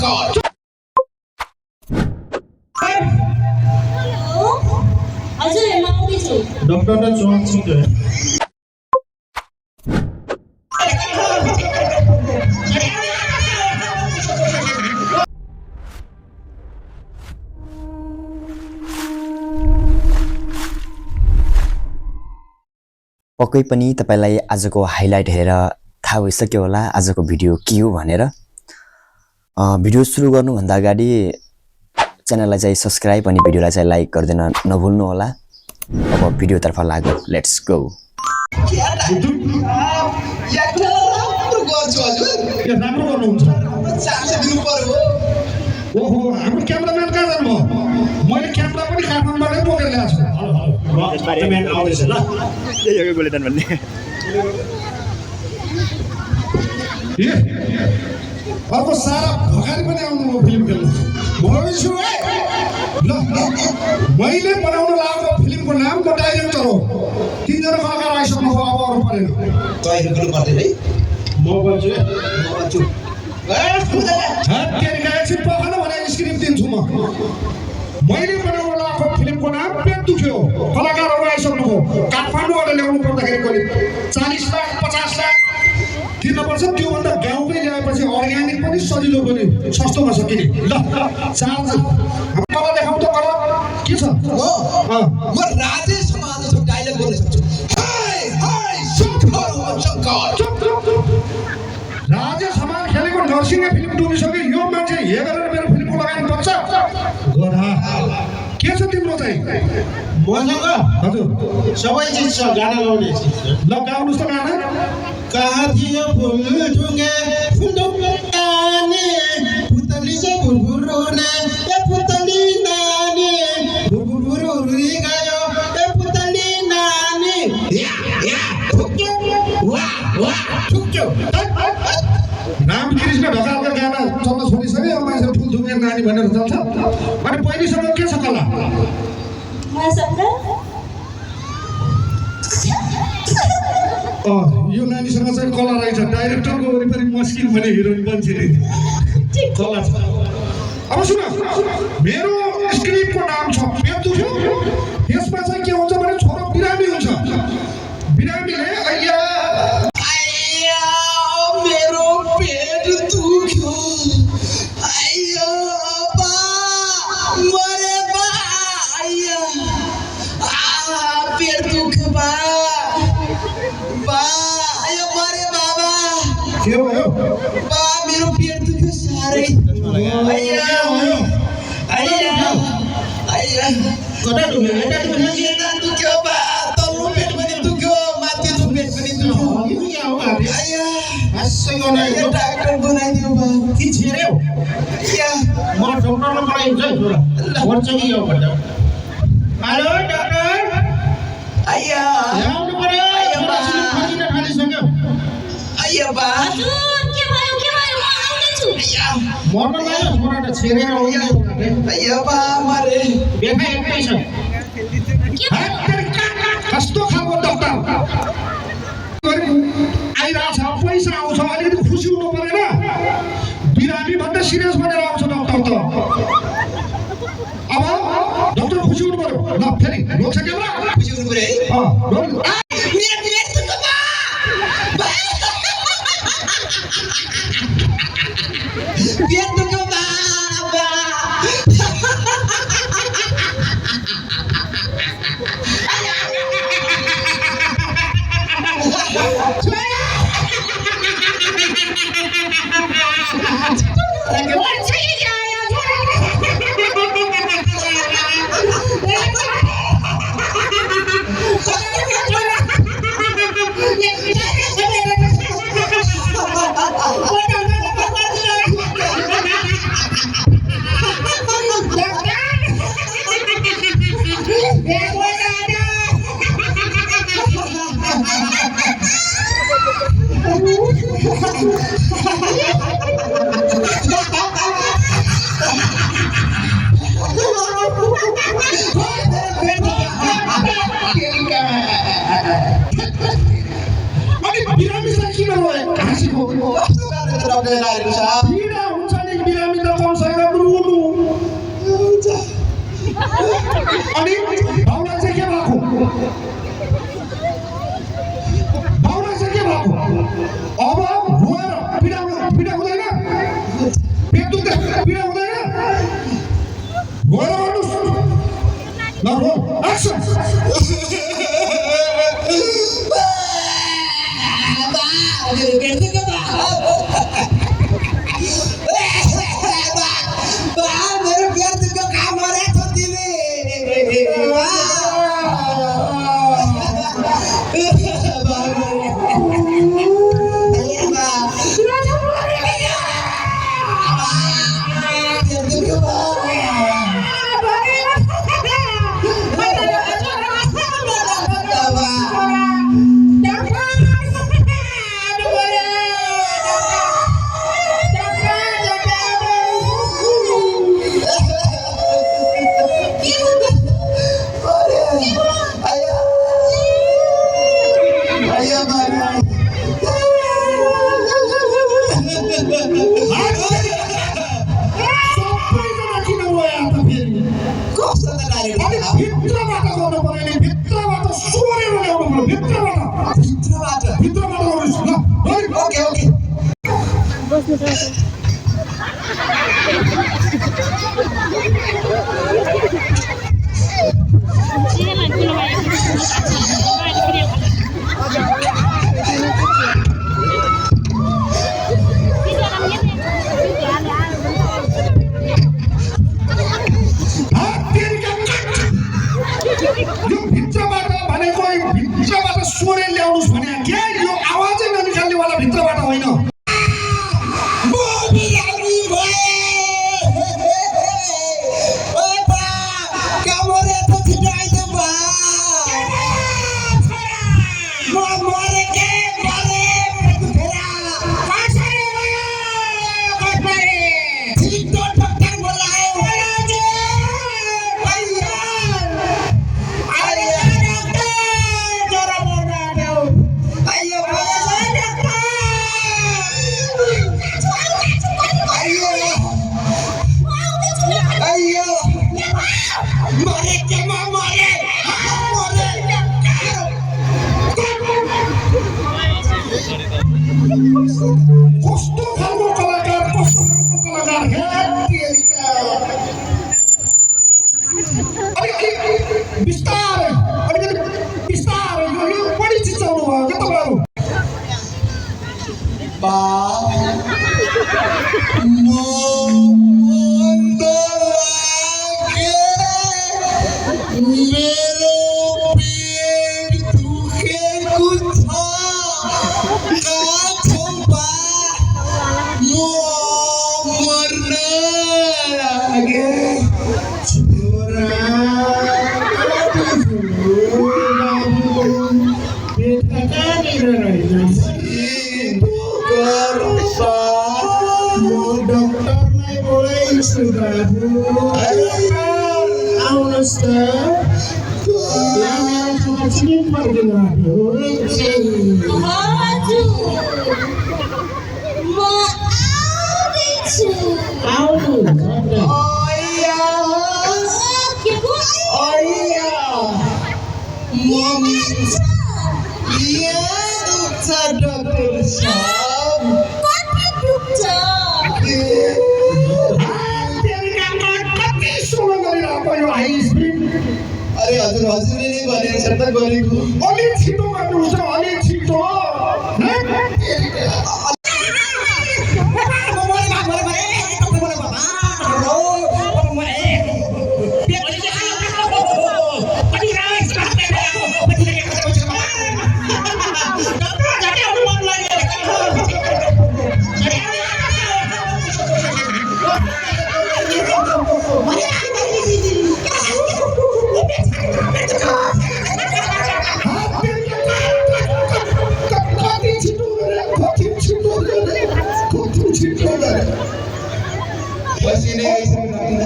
शंकर हजुर म आउँदैछु डक्टरले चोक छिक्यो पक्कै पनि तपाईलाई आजको हाइलाइट हेरेर थाहा भइसक्यो होला आजको भिडियो के हो भनेर। भिडियो सुरु गर्नुभन्दा अगाडि च्यानललाई चाहिँ सब्स्क्राइब अनि भिडियोलाई चाहिँ लाइक गरिदिन नभुल्नु होला। अब भिडियोतर्फ लागौँ, लेट्स गो। राम्रो गर्नुहुन्छ ओहो हाम्रो क्यामेराम्यान कहाँ जानुभयो? मैले क्यामेरा पनि काठमाडौँबाटै बोकेर ल्याएको छु। क्यामेराम्यान आउँदैछ ल यही हो बुलेटिन भन्ने। अर्को सारा भगारी पनि आउनुभयो फिल्म खेल्नु। ल मैले बनाउन लागेको फिल्मको नाम म डाइरेक्टर हो। 3 जना कलाकार आइसक्नु भयो, अब अरू परेन। तयारी गर्नु पर्दैन है म भन्छु एकछिन पखन भने स्क्रिप्ट दिन्छु म। मैले बनाउन लागेको फिल्मको नाम पेट दुख्यो। कलाकारहरू आइसक्नुभयो। काठमाडौँबाट ल्याउनु पर्दाखेरि करिब 40 लाख 50 लाख तिर्नुपर्छ। त्योभन्दा गाउँमै ल्याएपछि अर्ग्यानिक पनि सजिलो पनि सस्तोमा सकिने। ल चार्ज कला देखाउँ त कला के छ? म राजेश समाजको डायलग बोल्न सक्छु। हाय हाय शंकर शंकर राजेश समाज खेलेको नर्सिङ फिल्म डुबिसक्यो। यो मान्छे हेरेर मेरो फिल्मको लगानी पर्छ गधा। के छ तिम्रो चाहिँ? मसँग हजुर सबै चिज छ, गाना गाउने चिज छ। ल गाउनुहोस् त गाना। कहाँ थियो फुल ढुङ्गे फुलुकाने पुतली चाहिँ भुरभुरुने ए पुतली नानी भुरभुरुरी गयो ए पुतली नानी या ठुक्यो वा वा ठुक्यो। रामकृष्ण ढकालको गाना चल्न छोडिसक्यो। अब मान्छे फुल ढुङ्गे नानी भनेर चल्छ। अनि पहिलेसम्म के छ कला? मसँग यो नानीसँग चाहिँ कला रहेछ। डाइरेक्टरको वरिपरि मस्किन भने हिरोइन बन्छ नि कला छ। अब सुन, मेरो स्क्रिप्टको नाम छ पेट दुख्यो। यसमा चाहिँ के हुन्छ भने छोरो बिरामी हुन्छ। बिरामीले अय्या मेरो पेट दुख्यो आइयो बा मरे बा आइयो पेट दुख्यो बा आइयो मरे बाबा के भयो? बा मेरो पेट दुख्यो साह्रै आइयो कता दुख्यो यता दुख्यो बा तल्लो पेट पनि दुख्यो माथिल्लो पेट पनि दुख्यो आइयो यो डाक्टर बनाइदियो बा कि छिर्यो आइया म डक्टरलाई पठाइदिन्छु है छोरा वर्छ कि यो भन्दा। हेलो डक्टर आइया आउनु पर्यो। खोजिन थालिसक्यो। आइया बा हजुर के भयो म आउँदैछु। आइया मर्न लाग्यो छोरा त छिरेर आउँदैन। आइया बा मरे बेथा एकटै छ। कस्तो खालको डक्टर आइरहेछ? पैसा आउँछ, अलिकति खुसी हुनु परेन? बिरामी भन्दा सिरियस भनेर आउँछ डक्टर त। अब डक्टर खुसी हुनु पर्यो। ल फेरि रोक्छ क्यामेरा। खुसी हुनु पर्यो है रोल। मेरो पेट दुख्यो बा पेट दुख्यो बा बिरामी चाहिँ किन भयो? हाँसीको डक्टर आइरहेको छ। पीडा हुन्छ नि बिरामी त अनि भाउलाई चाहिँ के भएको भाउलाई चाहिँ के भएको अब रोएर पीडा हुँदैन पेट दुख्दा पीडा हुँदैन रोएर गर्नुहोस् ल रो एक्सन मेरो पेट दुख्यो मेरो पेट दुख्यो खा मरेको छ तिमी भित्रबाट गर्नु पर्यो नि भित्रबाट सोरेर ल्याउनु पर्यो भित्रबाट गर्नुहोस् ल ओके ओके यो भित्रबाट भनेको भित्रबाट सोरेर ल्याउनुहोस् भने के यो आवाजै ननिकाल्नेवाला भित्रबाट होइन कस्तो खालको कलाकार अलिकति बिस्तारै यो बढी चिच्याउनु भयो के तपाईँहरू मेरो पेट दुखेको छ मर्न लागे डक्टरलाई बोलाइछु बाबु आउनुहोस् त फर्किनु अरे हजुर हजुरले नै भनेर छ त गरेको अलि छिटो गर्नुहुन्छ अलि छिटो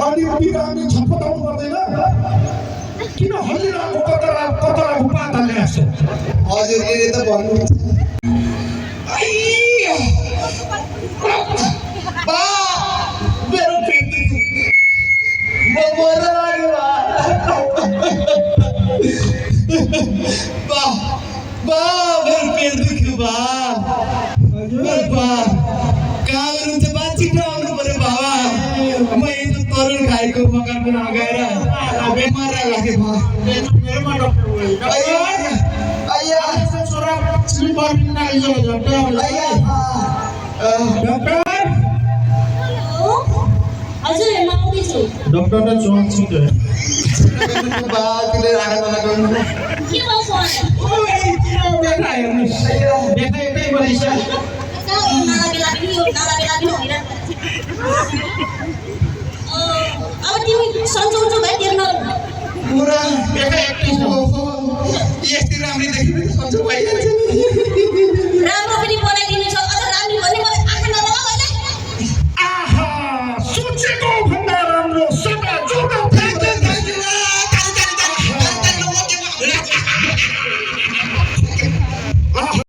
अनि बिरामी छटपटाउनु पर्दैन किन हलिरहेको कतरा उपात ल्याएको हजुरले त भन्नु मेरो पेट म मर्न लाग्यो बगान बनाउन गएर बिमार लागे भा मेरोमा डक्टर भयो अय्या अय्या छोरा स्लिपर बिनाले जो डक्टर अय्या डक्टर हेलो हजुर म आउँदैछु डक्टर त चोक छिटो बा तिले राखेर लगाउनु के भयो फोन ओए तिम्रो बेटा हेर्नुस् बेटा यतै बलिस नाला बेला पनि होइन अब तिमी सन्चो उठ्नु भयो तिर्नु पुरा बेटा एकटै छ ओहो यति राम्री देख्नु सन्चो भइहाल्छ नि राम्रो पनि बनाइदिनु छ अझ राम्रो भने मलाई आँखा नलगाऊ होइन आहा सोचेको भन्दा राम्रो सदा जोडा